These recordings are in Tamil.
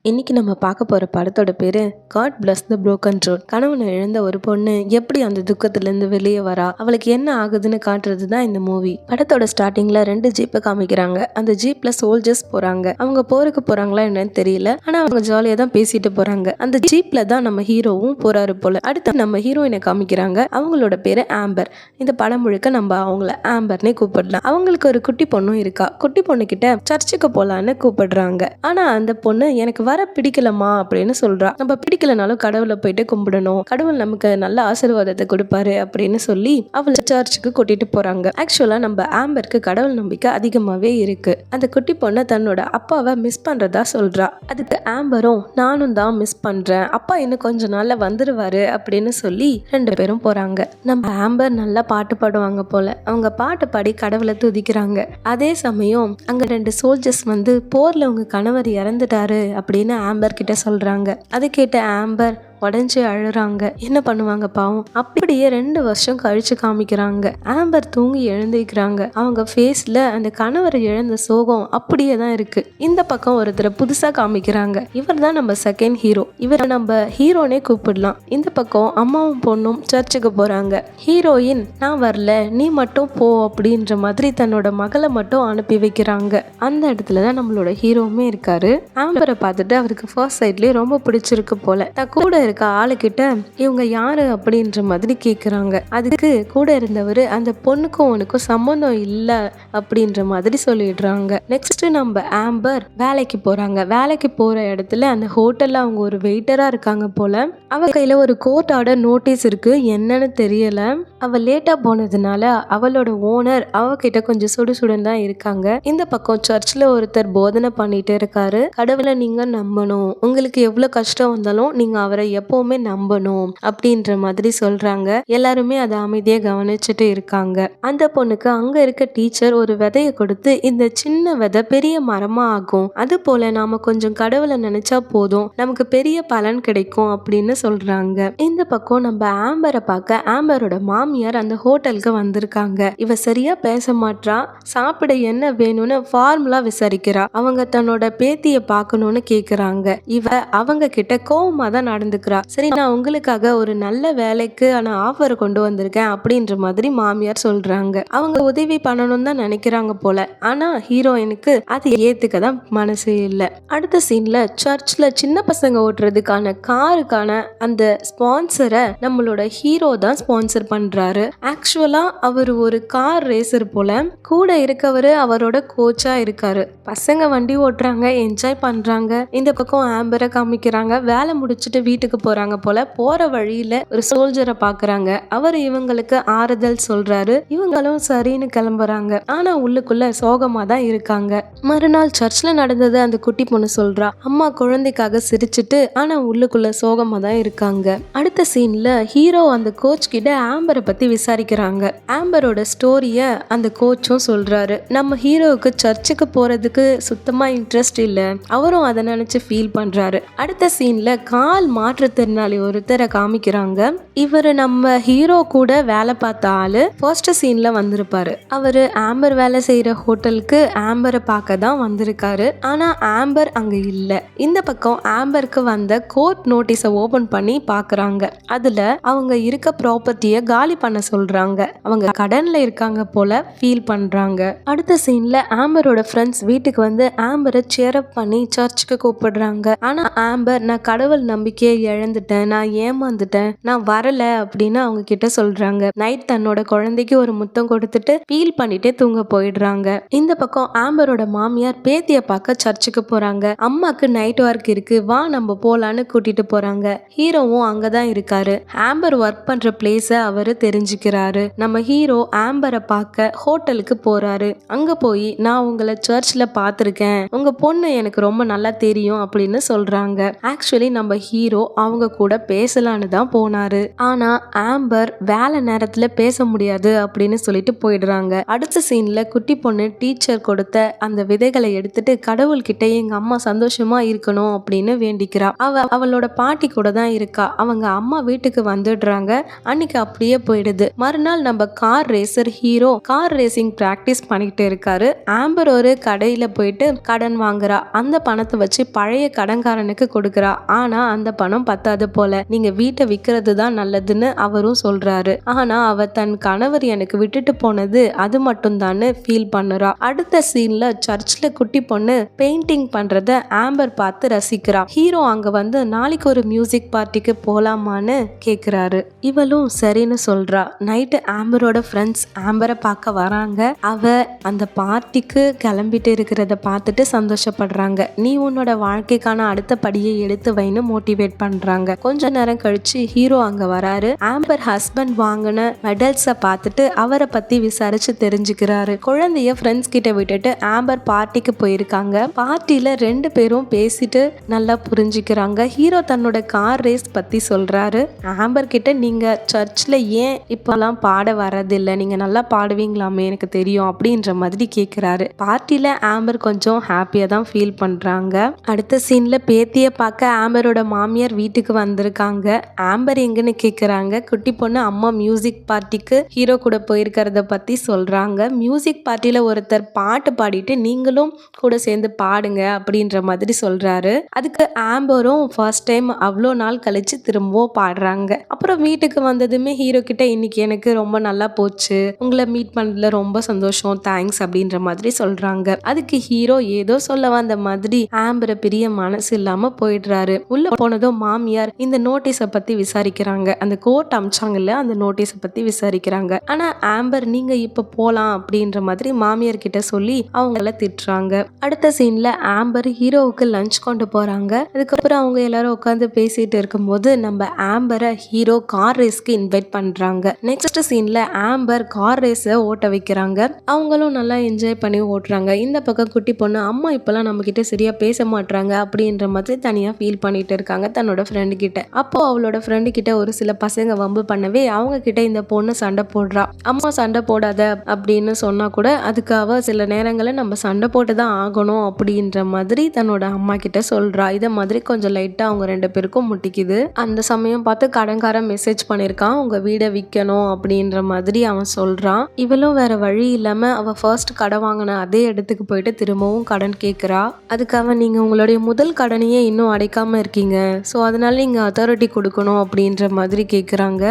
இன்னைக்கு நம்ம பார்க்க போற படத்தோட பேரு God bless the broken road. கணவனை இழந்த ஒரு பொண்ணு எப்படி அந்த துக்கத்துல இருந்து வெளியே வரா, அவளுக்கு என்ன ஆகுதுன்னு காட்டுறது தான் இந்த மூவி. படத்தோட ஸ்டார்டிங்ல 2 ஜீப்பை காமிக்கிறாங்க. அந்த ஜீப்ல சோல்ஜர்ஸ் போறாங்க. அவங்க போருக்கு போறாங்களா என்னன்னு தெரியல, ஆனா அவங்க ஜாலியா தான் பேசிட்டு போறாங்க. அந்த ஜீப்ல தான் நம்ம ஹீரோவும் போறாரு போல. அடுத்து நம்ம ஹீரோயினை காமிக்கிறாங்க. அவங்களோட பேரு ஆம்பர். இந்த படம் முழுக்க நம்ம அவங்கள ஆம்பர்னே கூப்பிடலாம். அவங்களுக்கு ஒரு குட்டி பொண்ணும் இருக்கா. குட்டி பொண்ணு கிட்ட சர்ச்சுக்கு போலான்னு கூப்பிடுறாங்க. ஆனா அந்த பொண்ணு எனக்கு வர பிடிக்கலமா அப்படின்னு சொல்றா. நம்ம பிடிக்கலனாலும் கடவுளை போயிட்டு கும்பிடணும், கடவுள் நமக்கு நல்ல ஆசீர்வாதத்தை கொடுப்பாரு அப்படின்னு சொல்லி அவளை சர்ச்சுக்கு கூட்டிட்டு போறாங்க. ஆக்சுவலா நம்ம ஆம்பருக்கு கடவுள் நம்பிக்கை அதிகமாவே இருக்கு. அந்த குட்டி பொண்ணு தன்னோட அப்பாவை மிஸ் பண்றதா சொல்றா. அதுக்கு ஆம்பரும் நானும் தான் மிஸ் பண்றேன், அப்பா இன்னும் கொஞ்ச நாள்ல வந்துருவாரு அப்படின்னு சொல்லி 2 பேரும் போறாங்க. நம்ம ஆம்பர் நல்லா பாட்டு பாடுவாங்க போல. அவங்க பாட்டு பாடி கடவுளை துதிக்கிறாங்க. அதே சமயம் அங்க 2 சோல்ஜர்ஸ் வந்து போர்ல உங்க கணவர் இறந்துட்டாரு அப்படின்னு ஆம்பர் கிட்ட சொல்றாங்க. அதை கேட்ட ஆம்பர் உடஞ்சி அழுறாங்க. என்ன பண்ணுவாங்க பாவம். அப்படியே 2 வருஷம் கழிச்சு காமிக்கிறாங்க. ஆம்பர் தூங்கி எழுந்திருக்கிறாங்க. அவங்க ஃபேஸ்ல அந்த கணவரை இழந்த சோகம் அப்படியே தான் இருக்கு. இந்த பக்கம் ஒருத்தரை புதுசா காமிக்கிறாங்க. இவர் தான் நம்ம செகண்ட் ஹீரோ. இவரை நம்ம ஹீரோனே கூப்பிடலாம். இந்த பக்கம் அம்மாவும் பொண்ணும் சர்ச்சுக்கு போறாங்க. ஹீரோயின் நான் வரல, நீ மட்டும் போ அப்படின்ற மாதிரி தன்னோட மகளை மட்டும் அனுப்பி வைக்கிறாங்க. அந்த இடத்துல தான் நம்மளோட ஹீரோவுமே இருக்காரு. ஆம்பரை பார்த்துட்டு அவருக்கு ஃபர்ஸ்ட் சைட்லயே ரொம்ப பிடிச்சிருக்கு போல. நான் கூட ஆளுகிட்ட இவங்க யாரு அப்படின்ற மாதிரி கேக்குறாங்க. அதுக்கு கூட இருந்தவர் அந்த பொண்ணுக்கும் உனக்கும் சம்பந்தம் இல்ல அப்படின்ற மாதிரி சொல்லிடுறாங்க. நெக்ஸ்ட் நம்ம ஆம்பர் வேலைக்கு போறாங்க. வேலைக்கு போற இடத்துல அந்த ஹோட்டல்ல அவங்க ஒரு வெயிட்டரா இருக்காங்க போல. அவ கையில ஒரு கோர்ட் ஆர்டர் நோட்டீஸ் இருக்கு, என்னன்னு தெரியல. அவ லேட்டா போனதுனால அவளோட ஓனர் அவகிட்ட கொஞ்சம் சுடுசுடன் தான் இருக்காங்க. இந்த பக்கம் சர்ச்ல ஒருத்தர் போதனை பண்ணிட்டு இருக்காரு. கடவுளை நீங்க நம்பணும், உங்களுக்கு எவ்வளவு கஷ்டம் வந்தாலும் நீங்க அவரை எப்பவுமே நம்பணும் அப்படின்ற மாதிரி சொல்றாங்க. எல்லாருமே அதை அமைதியா கவனிச்சுட்டு இருக்காங்க. அந்த பொண்ணுக்கு அங்க இருக்க டீச்சர் ஒரு விதைய கொடுத்து இந்த சின்ன விதை பெரிய மரமா ஆகும், அது போல நாம கொஞ்சம் கடவுளை நினைச்சா போதும் நமக்கு பெரிய பலன் கிடைக்கும் அப்படின்னு சொல்றாங்க. இந்த பக்கம் நம்ம ஆம்பரை பார்க்க ஆம்பரோட மாமியார் அந்த ஹோட்டலுக்கு வந்திருக்காங்க. இவ சரியா பேச மாட்டா. சாப்பிட என்ன வேணும்னு ஃபார்முலா விசாரிக்கிறா. அவங்க தன்னோட பேத்திய பார்க்கணும்னு கேக்குறாங்க. இவ அவங்க கிட்ட கோவமா தான் நடந்துக்கிறா. சரி, நான் உங்களுக்காக ஒரு நல்ல வேலைக்கு ஆஃபர் கொண்டு வந்திருக்கேன் அப்படின்ற மாதிரி மாமியார் சொல்றாங்க. அவங்க உதவி பண்ணணும் தான் நினைக்கிறாங்க போல. ஆனா ஹீரோயினுக்கு அது ஏத்துக்க தான் மனசு இல்ல. அடுத்த சீன்ல சர்ச்ல சின்ன பசங்க ஓட்டுறதுக்கான காருக்கான அந்த ஸ்பான்சரை நம்மளோட ஹீரோ தான் ஸ்பான்சர் பண்றாரு. ஆக்சுவலா அவர் ஒரு கார் ரேசர் போல. கூட இருக்கவரு அவரோட கோச்சா இருக்காரு. பசங்க வண்டி ஓட்டுறாங்க, என்ஜாய் பண்றாங்க. இந்த பக்கம் ஆம்பரை காமிக்கிறாங்க. வேலை முடிச்சுட்டு வீட்டுக்கு போறாங்க போல. போற வழியில ஒரு சோல்ஜரை பாக்குறாங்க. அவர் இவங்களுக்கு ஆறுதல் சொல்றாரு. இவங்களும் சரின்னு கிளம்புறாங்க. ஆனா உள்ளுக்குள்ள சோகமா தான் இருக்காங்க. மறுநாள் சர்ச்ல நடந்தது அந்த குட்டி பொண்ணு சொல்றா. அம்மா குழந்தைக்காக சிரிச்சுட்டு ஆனா உள்ளுக்குள்ள சோகமா தான் இருக்காங்க. அடுத்த சீன்ல ஹீரோ அந்த கோச் கிட்ட ஆம்பரை பத்தி விசாரிக்கிறாங்க. ஆம்பரோட ஸ்டோரிய அந்த கோச்சும் சொல்றாரு. நம்ம ஹீரோவுக்கு சர்ச்சுக்கு போறதுக்கு சுத்தமா இன்ட்ரெஸ்ட் இல்ல, அவரும் அதை நினைச்சு ஃபீல் பண்றாரு. அடுத்த சீன்ல கால் மாற்றுத்திறனாளி ஒருத்தரை காமிக்கிறாங்க. இவரு நம்ம ஹீரோ கூட வேலை பார்த்த ஆளு. ஃபர்ஸ்ட் சீன்ல வந்திருப்பாரு. அவரு ஆம்பர் வேலை செய்யற ஹோட்டலுக்கு ஆம்பரை பார்க்க தான் வந்திருக்காரு. ஆனா ஆம்பர் அங்க இல்ல. இந்த பக்கம் ஆம்பருக்கு வந்த கோர்ட் நோட்டீஸை ஓபன் பண்ணி பாக்குறாங்க. அதுல அவங்க இருக்க ப்ராப்பர்ட்டியை காலி பண்ண சொல்றாங்க. அவங்க கடன்ல இருக்காங்க போல ஃபீல் பண்றாங்க. அடுத்த சீன்ல ஆம்பரோட ஃப்ரெண்ட்ஸ் வீட்டுக்கு வந்து ஆம்பரை சேர் அப் பண்ணி சர்ச்சுக்கு கூப்பிடுறாங்க. ஆனா ஆம்பர் நான் கடவுள் நம்பிக்கையை இழந்துட்டேன், நான் ஏமாந்துட்டேன், நான் வரல அப்படின்னு அவங்க கிட்ட சொல்றாங்க. நைட் தன்னோட குழந்தைக்கு ஒரு முத்தம் கொடுத்துட்டு ஃபீல் பண்ணிட்டே தூங்க போயிடுறாங்க. இந்த பக்கம் ஆம்பரோட மாமியார் பேத்திய பார்க்க சர்ச்சுக்கு போறாங்க. அம்மாக்கு நைட் ஒர்க் இருக்கு, வா நம்ம போலான்னு கூட்டிட்டு போறாங்க. ஹீரோவும் அங்கதான் இருக்காரு. ஆம்பர் ஒர்க் பண்ற பிளேஸ அவரு தெரிஞ்சுக்கிறாரு. நம்ம ஹீரோ ஆம்பரை பார்க்க ஹோட்டலுக்கு போறாரு. அங்க போய் நான் உங்களை சர்ச்ல பாத்திருக்கேன், உங்க பொண்ணு எனக்கு ரொம்ப நல்லா தெரியும் அப்படின்னு சொல்றாங்க. ஆக்சுவலி நம்ம ஹீரோ அவங்க கூட பேசலான்னு தான் போனாரு. ஆனா ஆம்பர் வேலை நேரத்துல பேச முடியாது அப்படின்னு சொல்லிட்டு போயிடுறாங்க. அடுத்த சீன்ல குட்டி பொண்ணு டீச்சர் கொடுத்த அந்த விதைகளை எடுத்துட்டு கடவுள்கிட்ட எங்க அம்மா சந்தோஷமா இருக்கணும் அப்படின்னு வேண்டிக்கிறா. அவளோட பாட்டி கூட தான் இருக்கா. அவங்க அம்மா வீட்டுக்கு வந்துடுறாங்க. அன்னைக்கு அப்படியே போயிடுது. மறுநாள் நம்ம car racer hero car racing practice பண்ணிட்டு இருக்காரு. ஆம்பர் ஒரு கடையில போயிட்டு கடன் வாங்குறா. அந்த பணத்தை வச்சு பழைய கடன்காரனுக்கு கொடுக்கறா. ஆனா அந்த பணம் பத்தாது போல. நீங்க வீட்டை விற்கிறது தான் நல்லதுன்னு அவரும் சொல்றாரு. ஆனா அவ தன் கணவர் எனக்கு விட்டுட்டு போனது அது மட்டும் தான் ஃபீல் பண்ணுறா. அடுத்த சீன்ல சர்ச்ல குட்டி பொண்ணு பெயிண்டிங் பண்றத ஆம்பர் பார்த்து ரசிக்கிறா. ஹீரோ அங்க வந்து நாளைக்கு ஒரு மியூசிக் பார்ட்டிக்கு போலாமான்னு கேக்குறாரு. இவளும் சரின்னு சொல்றா. நைட்டு ஆம்பரோட ஃப்ரெண்ட்ஸ் ஆம்பரை பார்க்க வராங்க. அவ அந்த பார்ட்டிக்கு கிளம்பிட்டு இருக்கிறத பார்த்துட்டு சந்தோஷப்படுறாங்க. நீ உன்னோட வாழ்க்கைக்கான அடுத்த படியை எடுத்து வைன்னு மோட்டிவேட் பண்றாங்க. கொஞ்ச நேரம் கழிச்சு ஹீரோ அங்க வராரு. ஆம்பர் ஹஸ்பண்ட் வாங்கின மெடல்ஸை பார்த்துட்டு அவரை பத்தி விசாரிச்சு தெரிஞ்சுக்கிறாரு. குழந்தைய ஃப்ரெண்ட்ஸ் கிட்ட விட்டுட்டு ஆம்பர் பார்ட்டிக்கு போயிருக்காங்க. பார்ட்டில 2 பேரும் பேசிட்டு நல்லா புரிஞ்சுக்கிறாங்க. ஹீரோ தன்னோட கார் ரேஸ் பத்தி சொல்றாரு. ஆம்பர் கிட்ட நீங்க சர்ச்ல ஏன் இப்பெல்லாம் பாட வரதில்லை, நீங்க நல்லா பாடுவீங்களாமே எனக்கு தெரியும் அப்படின்ற மாதிரி கேட்கிறாரு. பார்ட்டில ஆம்பர் கொஞ்சம் ஹாப்பியா தான் ஃபீல் பண்றாங்க. அடுத்த சீன்ல பேத்திய பார்க்க ஆம்பரோட மாமியார் வீட்டுக்கு வந்திருக்காங்க. ஆம்பர் எங்கன்னு கேக்குறாங்க. குட்டி பொண்ணு அம்மா மியூசிக் பார்ட்டிக்கு ஹீரோ கூட போயிருக்கிறத பத்தி சொல்றாங்க. மியூசிக் பார்ட்டில ஒருத்தர் பாட்டு பாடிட்டு நீங்களும் கூட சேர்ந்து பாடுங்க அப்படின்ற மாதிரி சொல்றாரு. அதுக்கு ஆம்பரும் ஃபர்ஸ்ட் டைம் அவ்வளோ நாள் கழிச்சு திரும்பவும் பாடுறாங்க. அப்புறம் வீட்டுக்கு வந்ததுமே ஹீரோ கிட்ட இன்னைக்கு எனக்கு ரொம்ப நல்லா போச்சு, உங்களை மீட் பண்ணதுல ரொம்ப சந்தோஷம், தேங்க்ஸ் அப்படின்ற மாதிரி சொல்றாங்க. அதுக்கு ஹீரோ ஏதோ சொல்ல வந்த மாதிரி ஆம்பரை பிரிய மனசு இல்லாம போயிடுறாரு. உள்ள போனதும் மாமியார் இந்த நோட்டீஸை பத்தி விசாரிக்கிறாங்க. அந்த கோர்ட் அமிச்சாங்கல்ல அந்த நோட்டீஸை பத்தி விசாரிக்கிறாங்க. ஆனா ஆம்பர் நீங்க இப்ப போலாம் அப்படின்ற மாதிரி மாமியார் கிட்ட சொல்லி அவங்கள திட்டுறாங்க. அடுத்த சீன்ல ஆம்பர் ஹீரோவுக்கு லஞ்ச் கொண்டு போறாங்க. அதுக்கப்புறம் அவங்க எல்லாரும் உட்காந்து பேசிட்டு இருக்கும்போது நம்ம ஆம்பரை ஹீரோ கார் ரேஸ்க்கு இன்வைட் பண்றாங்க. நெக்ஸ்ட் சீன்ல ஆம்பர் கார் ரேஸை ஓட்ட வைக்கிறாங்க. அவங்களும் நல்லா என்ஜாய் பண்ணி ஓட்டுறாங்க. இந்த பக்கம் குட்டி பொண்ணு அம்மா இப்பெல்லாம் நம்ம கிட்ட சரியா பேச மாட்டாங்க அப்படின்ற மாதிரி தனியா ஃபீல் பண்ணிட்டு இருக்காங்க தன்னோட ஃப்ரெண்டு கிட்ட. அப்போ அவளோட ஃப்ரெண்டு கிட்ட ஒரு சில பசங்க வம்பு பண்ணவே அவங்க கிட்ட இந்த பொண்ணு சண்டை போடுறா. அம்மா சண்டை போடாத அப்படின்னு சொன்னா கூட அதுக்காக சில நேரங்களில் நம்ம சண்டை போட்டு தான் ஆகணும் அப்படின்ற மாதிரி தன்னோட அம்மா கிட்ட சொல்றா. இதை மாதிரி கொஞ்சம் லைட்டா அவங்க 2 பேருக்கும் முட்டிக்குது. அந்த சமயம் பார்த்து கடன்காரன் மெசேஜ் பண்ணிருக்கான், உங்க வீடை விற்கணும் அப்படின்ற மாதிரி அவன் சொல்றான். இவளும் வேற வழி இல்லாம அவ ஃபர்ஸ்ட் கடன் வாங்கின அதே இடத்துக்கு போயிட்டு திரும்பவும் கடன் கேட்கிறா. அதுக்காக நீங்க உங்களுடைய முதல் கடனையே இன்னும் அடைக்காம இருக்கீங்க, ஸோ அதனால நீங்க அத்தாரிட்டி கொடுக்கணும் அப்படின்ற மாதிரி கேட்குறாங்க.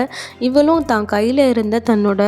இவளும் தான் கையில இருந்த தன்னோட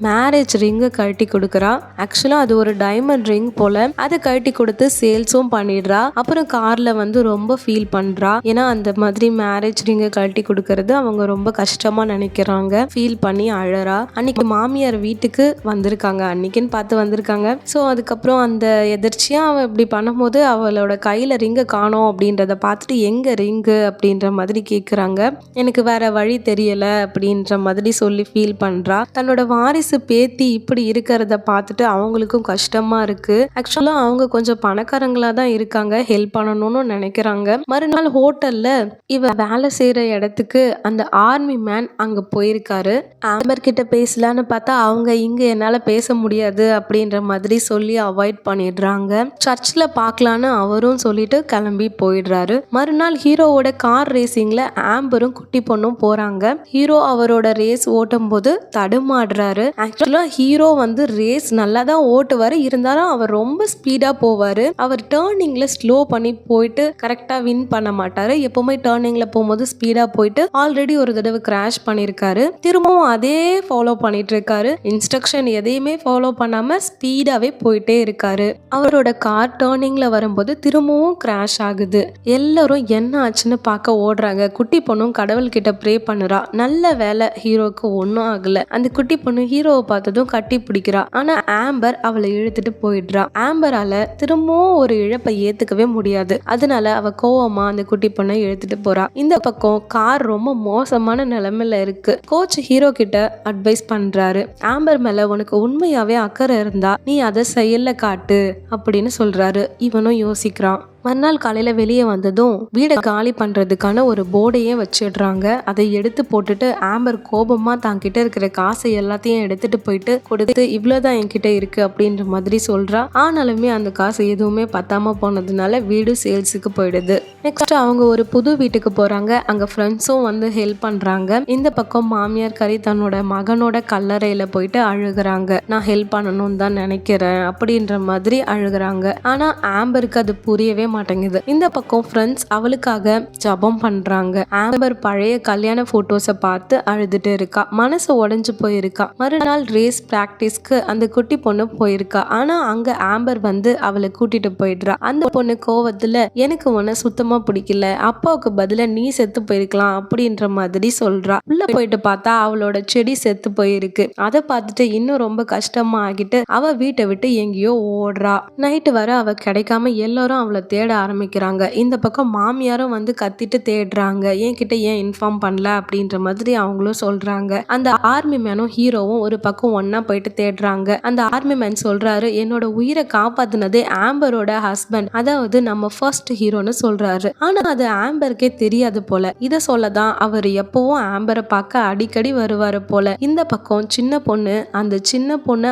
மேரேஜ் ரிங்கை கழட்டி கொடுக்குறா. ஆக்சுவலாக அது ஒரு டைமண்ட் ரிங் போல. அதை கழட்டி கொடுத்து சேல்ஸும் பண்ணிடுறா. அப்புறம் கார்ல வந்து ரொம்ப ஃபீல் பண்றா. ஏன்னா அந்த மாதிரி மேரேஜ் ரிங்கை கழட்டி கொடுக்கறது அவங்க ரொம்ப கஷ்டமா நினைக்கிறாங்க. ஃபீல் பண்ணி அழறா. அன்னைக்கு மாமியார் வீட்டுக்கு வந்திருக்காங்க, அன்னைக்குன்னு பார்த்து வந்திருக்காங்க. ஸோ அதுக்கப்புறம் அந்த எதிர்ச்சியா அவள் இப்படி பண்ணும்போது அவளோட கையில ரிங்கை காணோம் அப்படின்றத பார்த்துட்டு எங்க ரிங்கு அப்படின்ற மாதிரி கேட்குறாங்க. எனக்கு வேற வழி தெரியல அப்படின்ற மாதிரி சொல்லி ஃபீல் பண்றா. தன்னோட வாரிசு பேத்தி இப்படி இருக்கிறத பார்த்துட்டு அவங்களுக்கும் கஷ்டமா இருக்கு. ஆக்சுவலா அவங்க கொஞ்சம் பணக்காரங்களா தான் இருக்காங்க, ஹெல்ப் பண்ணணும்னு நினைக்கிறாங்க. மறுநாள் ஹோட்டல்ல இவ வேலை செய்யற இடத்துக்கு அந்த ஆர்மி மேன் அங்க போயிருக்காரு. ஆம்பர் கிட்ட பேசலான்னு பார்த்தா அவங்க இங்க என்னால பேச முடியாது அப்படின்ற மாதிரி சொல்லி அவாய்ட் பண்ணிடுறாங்க. சர்ச்ல பார்க்கலான்னு அவரும் சொல்லிட்டு கிளம்பி போயிடுறாரு. மறுநாள் ஹீரோவோட கார் ரேசிங்ல ஆம்பரும் குட்டி பொண்ணும் போறாங்க. ஹீரோ அவரோட ரேஸ் ஓட்டும் போது தடுமாடுறாரு. ஆக்சுவலா ஹீரோ வந்து ரேஸ் நல்லா தான் ஓட்டுவாரு, இருந்தாலும் அவர் ரொம்ப ஸ்பீடா போவாரு. அவர் டேர்னிங்ல ஸ்லோ பண்ணி போயிட்டு கரெக்டா வின் பண்ண மாட்டாரு. எப்பவுமே டேர்னிங்ல போகும்போது ஸ்பீடா போயிட்டு ஆல்ரெடி ஒரு தடவை கிராஷ் பண்ணிருக்காரு. திரும்பவும் அதே ஃபாலோ பண்ணிட்டு இருக்காரு. இன்ஸ்ட்ரக்ஷன் எதையுமே ஃபாலோ பண்ணாம ஸ்பீடாவே போயிட்டே இருக்காரு. அவரோட கார் டேர்னிங்ல வரும்போது திரும்பவும் கிராஷ் ஆகுது. எல்லாரும் என்ன ஆச்சுன்னு பார்க்க ஓடுறாங்க. குட்டி பொண்ணும் கடவுள் கிட்ட ப்ரே பண்ணுறா. நல்ல வேலை ஹீரோக்கு ஒன்றும் ஆகல. அந்த குட்டி பொண்ணு ஹீரோவை பார்த்ததும் கட்டி பிடிக்கிறா. ஆனா ஆம்பர் அவளை இழுத்துட்டு போயிடுறா. ஆம்பரால திரும்பவும் ஒரு இழப்பை ஏத்துக்கவே முடியாது. அதனால அவ கோவமா அந்த குட்டி பொண்ணை இழுத்துட்டு போறா. இந்த பக்கம் கார் ரொம்ப மோசமான நிலைமையில இருக்கு. கோச் ஹீரோ கிட்ட அட்வைஸ் பண்றாரு. ஆம்பர் மேல உனக்கு உண்மையாவே அக்கறை இருந்தா நீ அதை செயல்ல காட்டு அப்படின்னு சொல்றாரு. இவனும் யோசிக்கிறான். மறுநாள் காலையில வெளியே வந்ததும் வீடை காலி பண்றதுக்கான ஒரு போர்டையே வச்சிடுறாங்க. அதை எடுத்து போட்டுட்டு ஆம்பர் கோபமா தான் கிட்ட இருக்கிற காசை எல்லாத்தையும் எடுத்துட்டு போயிட்டு கொடுத்து இவ்வளவுதான் என்கிட்ட இருக்கு அப்படின்ற மாதிரி சொல்றா. ஆனாலுமே அந்த காசு எதுவுமே பத்தாம போனதுனால வீடு சேல்ஸுக்கு போயிடுது. நெக்ஸ்ட் அவங்க ஒரு புது வீட்டுக்கு போறாங்க. அங்க ஃப்ரெண்ட்ஸும் வந்து ஹெல்ப் பண்றாங்க. இந்த பக்கம் மாமியார் கறி தன்னோட மகனோட கல்லறையில போயிட்டு அழுகுறாங்க. நான் ஹெல்ப் பண்ணணும்னு தான் நினைக்கிறேன் அப்படின்ற மாதிரி அழுகுறாங்க. ஆனா ஆம்பருக்கு அது புரியவே மாட்டேங்குது. இந்த பக்கம் ஃப்ரெண்ட்ஸ் அவளுக்காக ஜபம் பண்றாங்க. ஆம்பர் பழைய கல்யாண போட்டோஸை பார்த்து அழுதுட்டு இருக்கா. மனசு உடைஞ்சு போயிருக்கா. மறுநாள் ரேஸ் பிராக்டிஸ்க்கு அந்த குட்டி பொண்ணு போயிருக்கா. ஆனா அங்க ஆம்பர் வந்து அவளை கூட்டிட்டு போயிடுறா. அந்த பொண்ணு கோவத்துல எனக்கு உன்னை சுத்தமா பிடிக்கல, அப்பாவுக்கு பதிலா நீ செத்து போயிருக்கலாம் அப்படின்ற மாதிரி சொல்றா. உள்ள போயிட்டு பார்த்தா அவளோட செடி செத்து போயிருக்கு. அதை பார்த்துட்டு இன்னும் ரொம்ப கஷ்டமா ஆகிட்டு அவ வீட்டை விட்டு எங்கேயோ ஓடுறா. நைட்டு வர அவ கிடைக்காம எல்லாரும் அவளை தேட ஆரம்பிக்கிறாங்க. இந்த பக்கம் மாமியாரும் வந்து கத்திட்டு தேடுறாங்க. என்கிட்ட ஏன் இன்ஃபார்ம் பண்ணல அப்படின்ற மாதிரி அவங்களும் சொல்றாங்க. அந்த ஆர்மி மேனும் ஹீரோவும் ஒரு பக்கம் ஒன்னா போயிட்டு தேடுறாங்க. அந்த ஆர்மி மேன் சொல்றாரு, என்னோட உயிரை காப்பாத்தினதே ஆம்பரோட ஹஸ்பண்ட், அதாவது நம்ம ஃபர்ஸ்ட் ஹீரோன்னு சொல்றாரு. ஆனா அது ஆம்பருக்கே தெரியாது போல. இத சொல்லதான் அவர் எப்பவும் ஆம்பரை பார்க்க அடிக்கடி வருவாரு போல. இந்த பக்கம் சின்ன பொண்ணு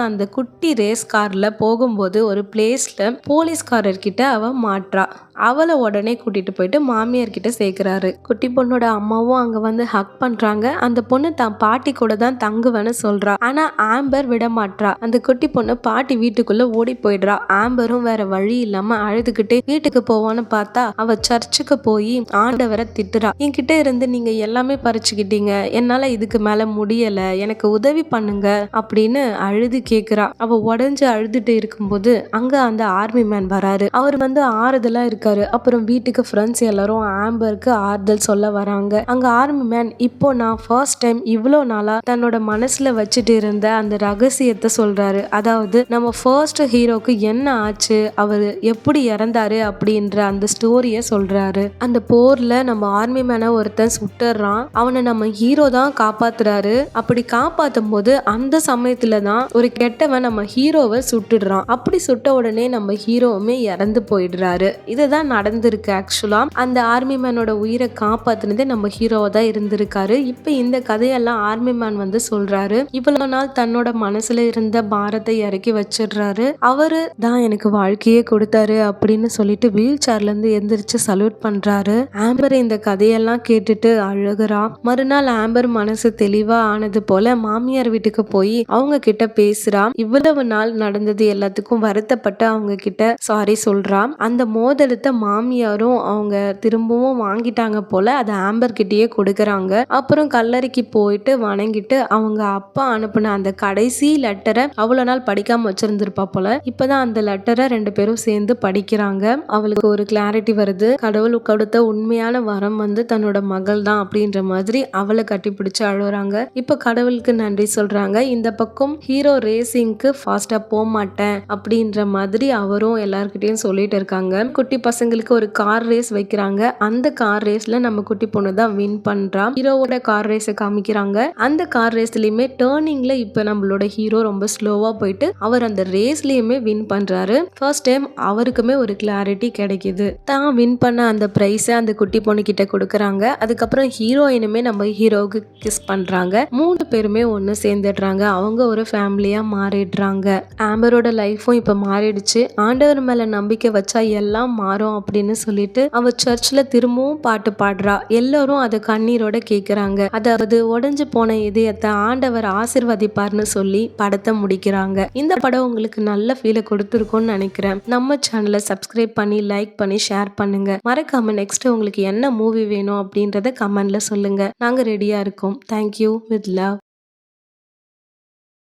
அந்த குட்டி ரேஸ் கார்ல போகும்போது ஒரு பிளேஸ்ல போலீஸ்காரர் கிட்ட அவ மாட்றா. அவளை உடனே கூட்டிட்டு போயிட்டு மாமியார் கிட்ட சேர்க்கிறாரு. குட்டி பொண்ணோட அம்மாவும் அங்க வந்து ஹக் பண்றாங்க. அந்த பொண்ணு தான் பாட்டி கூட தான் தங்குவேன்னு சொல்றா. ஆனா ஆம்பர் விட மாட்றா. அந்த குட்டி பொண்ணு பாட்டி வீட்டுக்குள்ள ஓடி போயிடுறா. ஆம்பரும் வேற வழி இல்லாம அழுதுகிட்டே வீட்டுக்கு போவான்னு பார்த்தா அவ சர்ச்சுக்கு போய் ஆண்டவரை திட்டுறா. என்கிட்ட இருந்து நீங்க எல்லாமே பறிச்சுக்கிட்டீங்க, என்னால இதுக்கு மேல முடியல, எனக்கு உதவி பண்ணுங்க அப்படின்னு அழுது கேக்குறா. அவ உடஞ்சு அழுதுட்டு இருக்கும்போது அங்க அந்த ஆர்மி மேன் வராரு. அவர் வந்து ஆறுதலா இருக்காரு. அப்புறம் வீட்டுக்கு ஃப்ரெண்ட்ஸ் எல்லாரும் ஆம்பருக்கு ஆறுதல் சொல்ல வராங்க. அங்க ஆர்மி மேன், இப்போ நான் ஃபர்ஸ்ட் டைம் இவ்வளோ நாளா தன்னோட மனசுல வச்சுட்டு இருந்த அந்த ரகசியத்தை சொல்றாரு. அதாவது நம்ம ஃபர்ஸ்ட் ஹீரோக்கு என்ன ஆச்சு, அவர் எப்படி இறந்தாரு அப்படின்ற அந்த ஸ்டோரிய சொல்றாரு. அந்த போர்ல நம்ம ஆர்மி மேனை ஒருத்தன் சுட்டுறான். அவனை நம்ம ஹீரோ தான் காப்பாத்துறாரு. அப்படி காப்பாத்தும் போது அந்த சமயத்துல தான் ஒரு கெட்டவன் நம்ம ஹீரோவை சுட்டுடுறான். அப்படி சுட்ட உடனே நம்ம ஹீரோவுமே இறந்து போயிடுறாரு. இதுதான் நடந்திருக்கு. ஆக்சுவலா அந்த ஆர்மி மேனோட உயிரை காப்பாத்தினதே நம்ம ஹீரோவா தான் இருந்திருக்காரு. இப்ப இந்த கதையெல்லாம் ஆர்மி மேன் வந்து சொல்றாரு. இவ்வளவு நாள் தன்னோட மனசுல இருந்த பாரத்தை இறக்கி வச்சிடுறாரு. அவரு தான் எனக்கு வாழ்க்கையே கொடுத்தாரு அப்படின்னு சொல்லிட்டு வீல் சேர்ல இருந்து எந்திரிச்சு சல்யூட் பண்றாரு. ஆம்பர் இந்த கதையெல்லாம் கேட்டுட்டு அழுகுறா. மறுநாள் ஆம்பர் மனசு தெளிவா ஆனது போல மாமியார் வீட்டுக்கு போய் அவங்க கிட்ட பேசுறா. இவ்வளவு நாள் நடந்தது எல்லாத்துக்கும் வருத்தப்பட்டு அவங்க கிட்ட சாரி சொல்றா. அந்த மோதிரத்தை மாமியாரும் அவங்க திரும்பவும் வாங்கிட்டாங்க போல. அதை ஆம்பர் கிட்டயே கொடுக்கறாங்க. அப்புறம் கல்லறைக்கு போயிட்டு வணங்கிட்டு அவங்க அப்பா அனுப்புன அந்த கடைசி லெட்டரை அவ்வளவு நாள் படிக்காம வச்சிருந்திருப்பா போல. இப்பதான் அந்த லெட்டரை ரெண்டு பேரும் சேர்ந்து படிக்கிறாங்க. அவளுக்கு ஒரு கிளாரிட்டி வருது. கடவுள் கொடுத்த உண்மையான வரம் வந்து தன்னோட மகள் தான் அப்படின்ற மாதிரி அவளை கட்டி பிடிச்சு அழுகுறாங்க. இப்ப கடவுளுக்கு நன்றி சொல்றாங்க. இந்த பக்கம் ஹீரோ ரேசிங்க்கு ஃபாஸ்டா போக மாட்டேன் அப்படின்ற மாதிரி அவரும் எல்லார்கிட்டையும் சொல்லிட்டு இருக்காங்க. குட்டி பசங்களுக்கு ஒரு கார் ரேஸ் வைக்கிறாங்க. அந்த கார் ரேஸ்ல நம்ம குட்டி பொண்ணு தான் வின் பண்றா. ஹீரோவோட கார் ரேஸை காமிக்கிறாங்க. அந்த கார் ரேஸ்லயுமே டர்னிங்ல இப்ப நம்மளோட ஹீரோ ரொம்ப ஸ்லோவா போயிட்டு அவர் அந்த ரேஸ்லயுமே வின் பண்றாரு. ஃபர்ஸ்ட் டைம் அவருக்குமே ஒரு கிளாரிட்டி கிடைக்குது. தான் வின் பண்ண அந்த பிரைஸை அந்த குட்டி பொண்ணு கிட்ட கொடுக்கறாங்க. அதுக்கப்புறம் ஹீரோயினுமே நம்ம ஹீரோவுக்கு கிஸ் பண்றாங்க. மூணு பேருமே ஒன்னு சேர்ந்துடுறாங்க. அவங்க ஒரு ஃபேமிலியா மாறிடுறாங்க. ஆம்பரோட லைஃபும் இப்ப மாறிடுச்சு. ஆண்டவர் மேல நம்பிக்கை வச்சா எல்லாம் மாறும் அப்படின்னு சொல்லிட்டு அவ சர்ச்ல திரும்பவும் பாட்டு பாடுறா. எல்லாரும் அதை கண்ணீரோட கேக்குறாங்க. அதாவது உடைஞ்சு போன இதயத்தை ஆண்டவர் ஆசிர்வதிப்பார்னு சொல்லி படத்தை முடிக்கிறாங்க. இந்த படம் உங்களுக்கு நல்ல ஃபீலை கொடுத்துருக்கும்னு நினைக்கிறேன். நம்ம சேனலை சப்ஸ்கிரைப் பண்ணி லைக் பண்ணி ஷேர் பண்ணுங்க. மறக்காம நெக்ஸ்ட் உங்களுக்கு என்ன மூவி வேணும் அப்படின்றத கமெண்ட்ல சொல்லுங்க. நாங்க ரெடியா இருக்கோம். தேங்க்யூ. With love.